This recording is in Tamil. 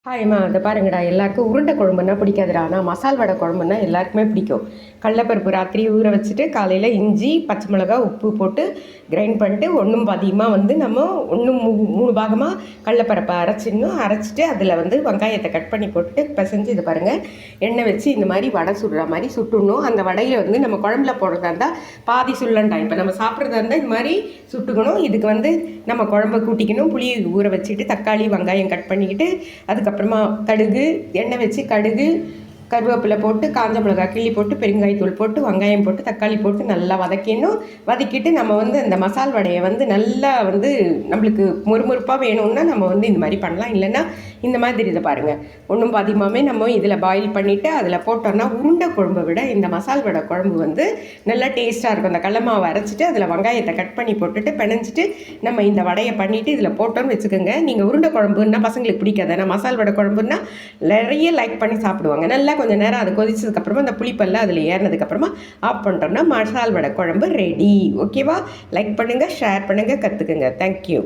ஹாய்ம்மா, இதை பாருங்கடா. எல்லாருக்கும் உருண்டை குழம்புன்னா பிடிக்காதுடா. ஆனால் மசால் வடை குழம்புன்னா எல்லாருக்குமே பிடிக்கும். கடலப்பருப்பு ராத்திரி ஊற வச்சுட்டு காலையில் இஞ்சி, பச்சை மிளகா, உப்பு போட்டு கிரைண்ட் பண்ணிட்டு ஒன்றும் பாதியமாக நம்ம மூணு பாகமாக கடலப்பருப்பை அரைச்சிட்டு அதில் வெங்காயத்தை கட் பண்ணி போட்டுட்டு பிசைஞ்சு இதை பாருங்கள், எண்ணெய் வச்சு இந்த மாதிரி வடை சுடுற மாதிரி சுட்டுடணும். அந்த வடையில் நம்ம குழம்புல போடுறதா இருந்தால் பாதி சுள்ளண்டா. இப்போ நம்ம சாப்பிட்றதா இருந்தால் இந்த மாதிரி சுட்டுக்கணும். இதுக்கு நம்ம குழம்பை கூட்டிக்கணும். புளி ஊற வச்சுட்டு தக்காளி வெங்காயம் கட் பண்ணிக்கிட்டு அதுக்கப்புறமா கடுகு எண்ணெய் வச்சு கடுகு கருவேப்பிலை போட்டு காஞ்ச மிளகாய் கிள்ளி போட்டு பெருங்காயத்தூள் போட்டு வெங்காயம் போட்டு தக்காளி போட்டு நல்லா வதக்கிட்டு நம்ம இந்த மசால் வடையை நல்லா நம்மளுக்கு மொறுமொறுப்பாக வேணும்னா நம்ம இந்த மாதிரி பண்ணலாம். இல்லைன்னா இந்த மாதிரி இதை பாருங்கள், ஒன்றும் பாதியமாகவே நம்ம இதில் பாயில் பண்ணிவிட்டு அதில் போட்டோம்னா உருண்டை குழம்பை விட இந்த மசால் வடை குழம்பு நல்லா டேஸ்ட்டாக இருக்கும். அந்த கடல மாவை அரைச்சிட்டு அதில் வெங்காயத்தை கட் பண்ணி போட்டுட்டு பிணைஞ்சிட்டு நம்ம இந்த வடையை பண்ணிவிட்டு இதில் போட்டோன்னு வச்சுக்கோங்க. நீங்கள் உருண்டை குழம்புன்னா பசங்களுக்கு பிடிக்காது, ஆனால் மசால் வடை குழம்புன்னா நிறைய லைக் பண்ணி சாப்பிடுவாங்க. நல்லா கொஞ்சம் நேரம் அதை கொதிச்சதுக்கப்புறமா அந்த புளிப்பெல்லாம் அதில் ஏறினதுக்கப்புறமா ஆஃப் பண்ணுறோம்னா மசால் வடை குழம்பு ரெடி. ஓகேவா? லைக் பண்ணுங்கள், ஷேர் பண்ணுங்கள், கற்றுக்குங்க. தேங்க்யூ.